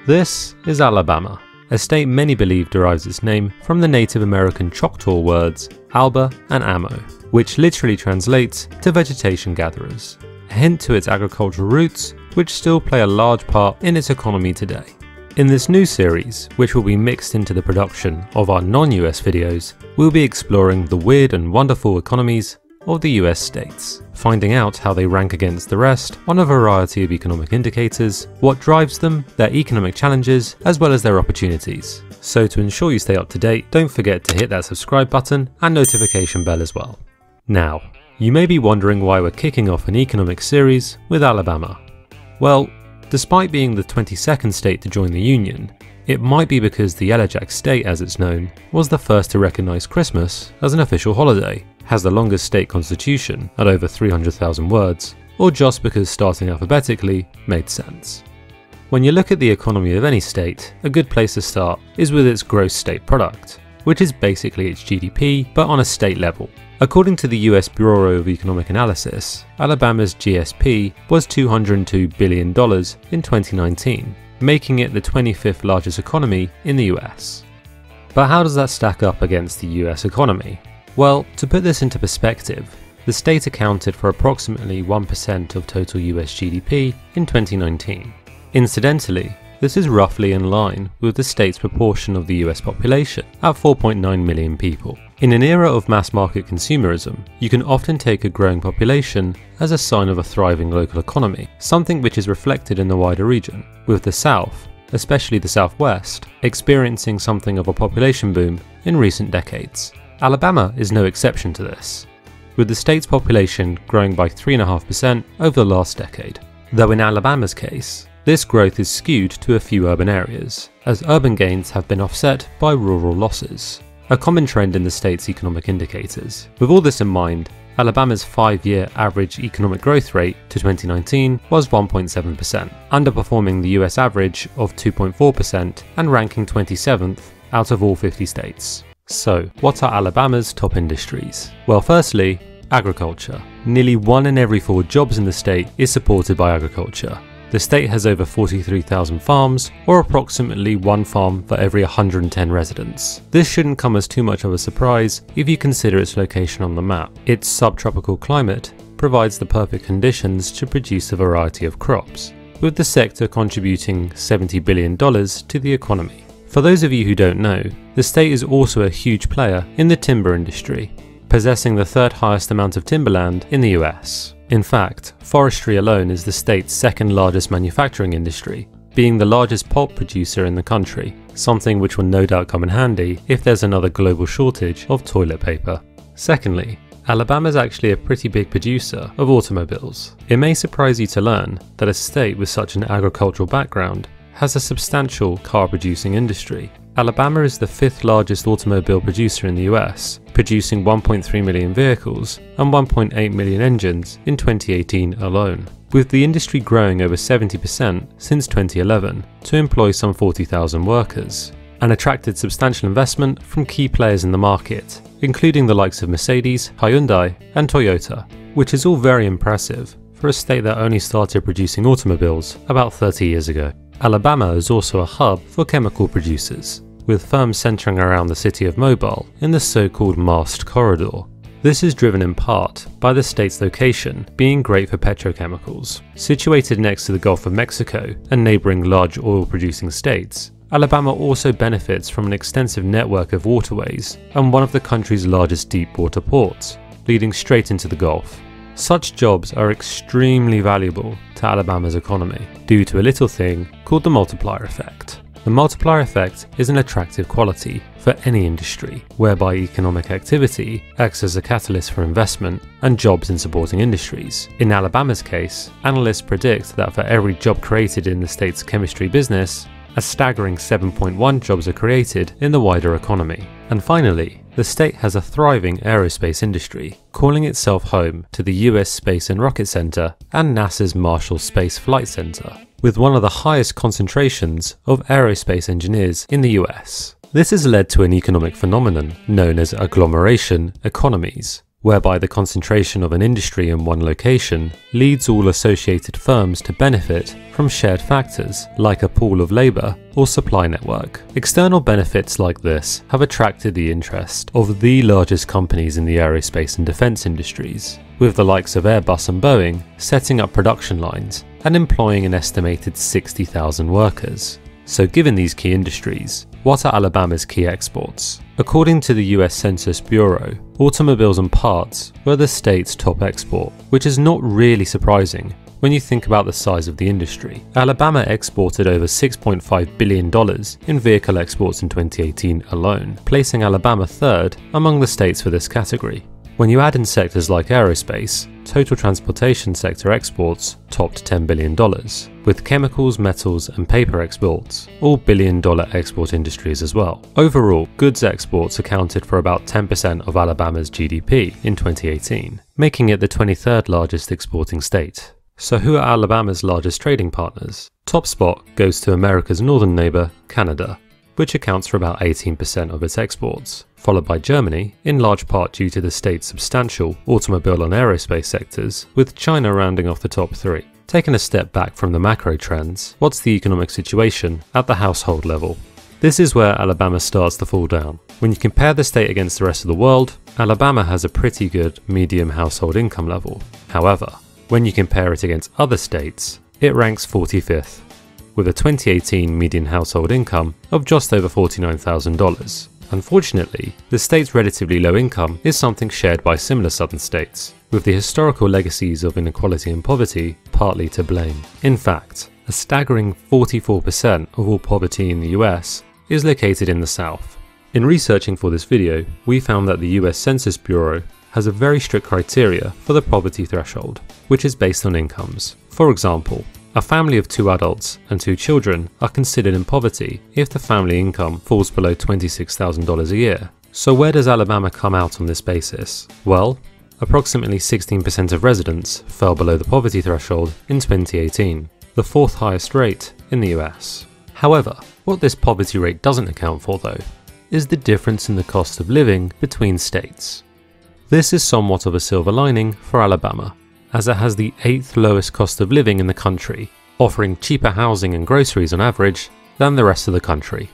This is Alabama, a state many believe derives its name from the Native American Choctaw words alba and amo, which literally translates to vegetation gatherers, a hint to its agricultural roots, which still play a large part in its economy today. In this new series, which will be mixed into the production of our non-US videos, we'll be exploring the weird and wonderful economies of the US states, finding out how they rank against the rest on a variety of economic indicators, what drives them, their economic challenges, as well as their opportunities. So to ensure you stay up to date, don't forget to hit that subscribe button and notification bell as well. Now, you may be wondering why we're kicking off an economic series with Alabama. Well, despite being the 22nd state to join the Union, it might be because the Yellow Jack State, as it's known, was the first to recognise Christmas as an official holiday, has the longest state constitution at over 300,000 words, or just because starting alphabetically made sense. When you look at the economy of any state, a good place to start is with its gross state product, which is basically its GDP but on a state level. According to the US Bureau of Economic Analysis, Alabama's GSP was $202 billion in 2019, making it the 25th largest economy in the US. But how does that stack up against the US economy? Well, to put this into perspective, the state accounted for approximately 1% of total US GDP in 2019. Incidentally, this is roughly in line with the state's proportion of the US population at 4.9 million people. In an era of mass market consumerism, you can often take a growing population as a sign of a thriving local economy, something which is reflected in the wider region, with the South, especially the Southwest, experiencing something of a population boom in recent decades. Alabama is no exception to this, with the state's population growing by 3.5% over the last decade. Though in Alabama's case, this growth is skewed to a few urban areas, as urban gains have been offset by rural losses, a common trend in the state's economic indicators. With all this in mind, Alabama's 5-year average economic growth rate to 2019 was 1.7%, underperforming the US average of 2.4% and ranking 27th out of all 50 states. So, what are Alabama's top industries? Well, firstly, agriculture. Nearly 1 in every 4 jobs in the state is supported by agriculture. The state has over 43,000 farms, or approximately 1 farm for every 110 residents. This shouldn't come as too much of a surprise if you consider its location on the map. Its subtropical climate provides the perfect conditions to produce a variety of crops, with the sector contributing $70 billion to the economy. For those of you who don't know, the state is also a huge player in the timber industry, possessing the 3rd highest amount of timberland in the US. In fact, forestry alone is the state's 2nd largest manufacturing industry, being the largest pulp producer in the country, something which will no doubt come in handy if there's another global shortage of toilet paper. Secondly, Alabama is actually a pretty big producer of automobiles. It may surprise you to learn that a state with such an agricultural background has a substantial car-producing industry. Alabama is the 5th largest automobile producer in the US, producing 1.3 million vehicles and 1.8 million engines in 2018 alone, with the industry growing over 70% since 2011 to employ some 40,000 workers, and attracted substantial investment from key players in the market, including the likes of Mercedes, Hyundai, and Toyota, which is all very impressive for a state that only started producing automobiles about 30 years ago. Alabama is also a hub for chemical producers, with firms centering around the city of Mobile in the so-called Mast Corridor. This is driven in part by the state's location being great for petrochemicals. Situated next to the Gulf of Mexico and neighbouring large oil-producing states, Alabama also benefits from an extensive network of waterways and one of the country's largest deep-water ports, leading straight into the Gulf. Such jobs are extremely valuable to Alabama's economy due to a little thing called the multiplier effect. The multiplier effect is an attractive quality for any industry, whereby economic activity acts as a catalyst for investment and jobs in supporting industries. In Alabama's case, analysts predict that for every job created in the state's chemistry business, a staggering 7.1 jobs are created in the wider economy. And finally, the state has a thriving aerospace industry, calling itself home to the US Space and Rocket Center and NASA's Marshall Space Flight Center, with one of the highest concentrations of aerospace engineers in the US. This has led to an economic phenomenon known as agglomeration economies, whereby the concentration of an industry in one location leads all associated firms to benefit from shared factors like a pool of labour or supply network. External benefits like this have attracted the interest of the largest companies in the aerospace and defence industries, with the likes of Airbus and Boeing setting up production lines and employing an estimated 60,000 workers. So given these key industries, what are Alabama's key exports? According to the US Census Bureau, automobiles and parts were the state's top export, which is not really surprising when you think about the size of the industry. Alabama exported over $6.5 billion in vehicle exports in 2018 alone, placing Alabama third among the states for this category. When you add in sectors like aerospace, total transportation sector exports topped $10 billion, with chemicals, metals and paper exports all billion-dollar export industries as well. Overall, goods exports accounted for about 10% of Alabama's GDP in 2018, making it the 23rd largest exporting state. So who are Alabama's largest trading partners? Top spot goes to America's northern neighbour, Canada, which accounts for about 18% of its exports, followed by Germany, in large part due to the state's substantial automobile and aerospace sectors, with China rounding off the top three. Taking a step back from the macro trends, what's the economic situation at the household level? This is where Alabama starts to fall down. When you compare the state against the rest of the world, Alabama has a pretty good medium household income level. However, when you compare it against other states, it ranks 45th, with a 2018 median household income of just over $49,000. Unfortunately, the state's relatively low income is something shared by similar southern states, with the historical legacies of inequality and poverty partly to blame. In fact, a staggering 44% of all poverty in the US is located in the South. In researching for this video, we found that the US Census Bureau has a very strict criteria for the poverty threshold, which is based on incomes. For example, a family of 2 adults and 2 children are considered in poverty if the family income falls below $26,000 a year. So where does Alabama come out on this basis? Well, approximately 16% of residents fell below the poverty threshold in 2018, the 4th highest rate in the US. However, what this poverty rate doesn't account for though, is the difference in the cost of living between states. This is somewhat of a silver lining for Alabama, as it has the 8th lowest cost of living in the country, offering cheaper housing and groceries on average than the rest of the country.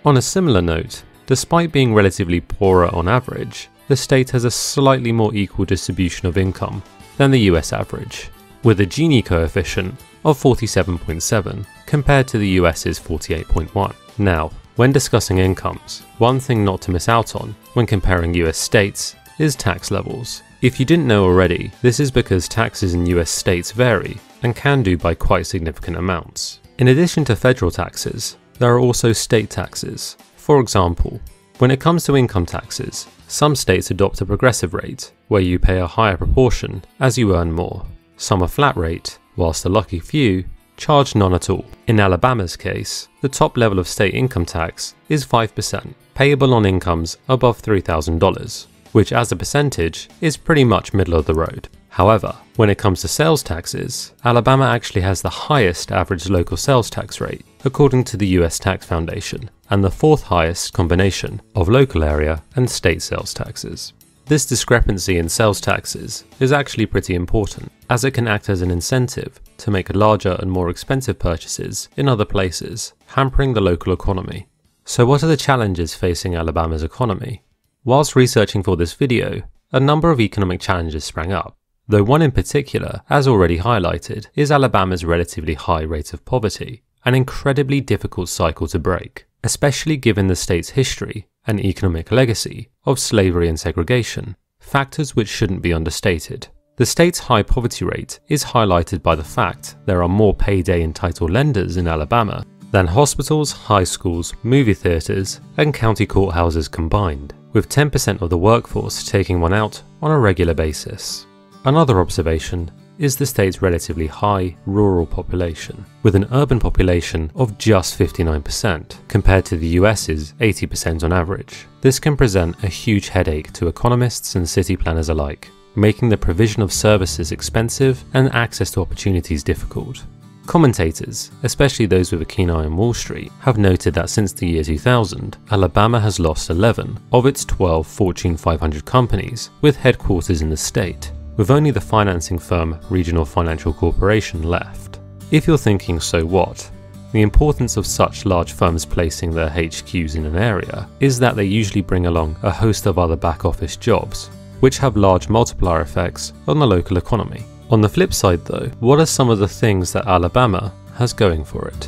On a similar note, despite being relatively poorer on average, the state has a slightly more equal distribution of income than the US average, with a Gini coefficient of 47.7 compared to the US's 48.1. Now, when discussing incomes, one thing not to miss out on when comparing US states is tax levels. If you didn't know already, this is because taxes in US states vary and can do by quite significant amounts. In addition to federal taxes, there are also state taxes. For example, when it comes to income taxes, some states adopt a progressive rate, where you pay a higher proportion as you earn more. Some are flat rate, whilst a lucky few charge none at all. In Alabama's case, the top level of state income tax is 5%, payable on incomes above $3,000. Which as a percentage is pretty much middle of the road. However, when it comes to sales taxes, Alabama actually has the highest average local sales tax rate, according to the US Tax Foundation, and the 4th highest combination of local area and state sales taxes. This discrepancy in sales taxes is actually pretty important, as it can act as an incentive to make larger and more expensive purchases in other places, hampering the local economy. So what are the challenges facing Alabama's economy? Whilst researching for this video, a number of economic challenges sprang up, though one in particular, as already highlighted, is Alabama's relatively high rate of poverty, an incredibly difficult cycle to break, especially given the state's history and economic legacy of slavery and segregation, factors which shouldn't be understated. The state's high poverty rate is highlighted by the fact there are more payday entitled lenders in Alabama than hospitals, high schools, movie theatres and county courthouses combined, with 10% of the workforce taking one out on a regular basis. Another observation is the state's relatively high rural population, with an urban population of just 59% compared to the US's 80% on average. This can present a huge headache to economists and city planners alike, making the provision of services expensive and access to opportunities difficult. Commentators, especially those with a keen eye on Wall Street, have noted that since the year 2000, Alabama has lost 11 of its 12 Fortune 500 companies with headquarters in the state, with only the financing firm Regional Financial Corporation left. If you're thinking, so what? The importance of such large firms placing their HQs in an area is that they usually bring along a host of other back office jobs, which have large multiplier effects on the local economy. On the flip side though, what are some of the things that Alabama has going for it?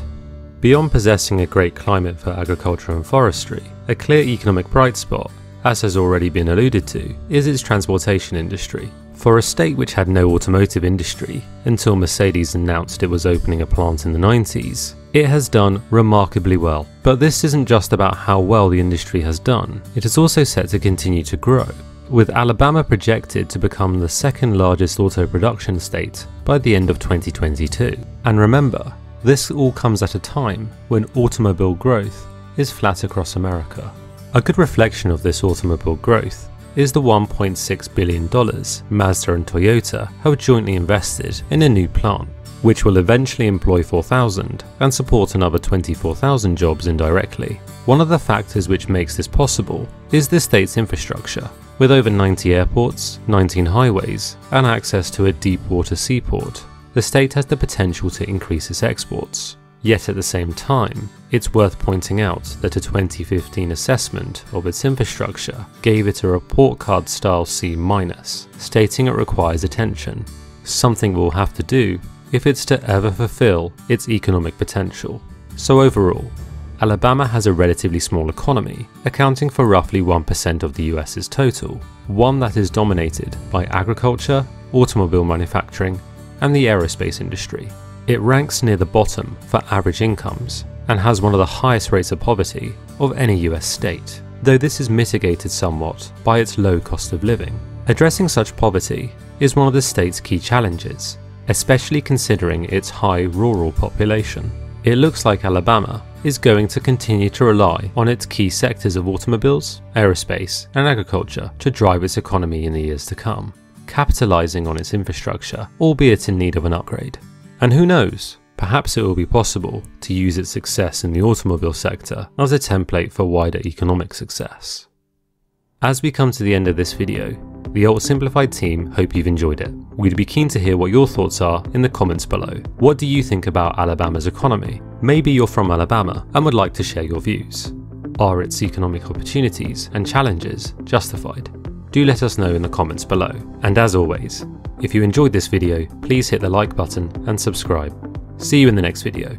Beyond possessing a great climate for agriculture and forestry, a clear economic bright spot, as has already been alluded to, is its transportation industry. For a state which had no automotive industry until Mercedes announced it was opening a plant in the 90s, it has done remarkably well. But this isn't just about how well the industry has done, it is also set to continue to grow, with Alabama projected to become the second largest auto production state by the end of 2022. And remember, this all comes at a time when automobile growth is flat across America. A good reflection of this automobile growth is the $1.6 billion Mazda and Toyota have jointly invested in a new plant, which will eventually employ 4,000 and support another 24,000 jobs indirectly. One of the factors which makes this possible is the state's infrastructure. With over 90 airports, 19 highways, and access to a deep water seaport, the state has the potential to increase its exports. Yet at the same time, it's worth pointing out that a 2015 assessment of its infrastructure gave it a report card style C-, stating it requires attention, something we'll have to do if it's to ever fulfill its economic potential. So overall, Alabama has a relatively small economy, accounting for roughly 1% of the US's total, one that is dominated by agriculture, automobile manufacturing, and the aerospace industry. It ranks near the bottom for average incomes and has one of the highest rates of poverty of any US state, though this is mitigated somewhat by its low cost of living. Addressing such poverty is one of the state's key challenges, especially considering its high rural population. It looks like Alabama is going to continue to rely on its key sectors of automobiles, aerospace, and agriculture to drive its economy in the years to come, capitalizing on its infrastructure, albeit in need of an upgrade. And who knows, perhaps it will be possible to use its success in the automobile sector as a template for wider economic success. As we come to the end of this video, the Alt Simplified team hope you've enjoyed it. We'd be keen to hear what your thoughts are in the comments below. What do you think about Alabama's economy? Maybe you're from Alabama and would like to share your views. Are its economic opportunities and challenges justified? Do let us know in the comments below. And as always, if you enjoyed this video, please hit the like button and subscribe. See you in the next video.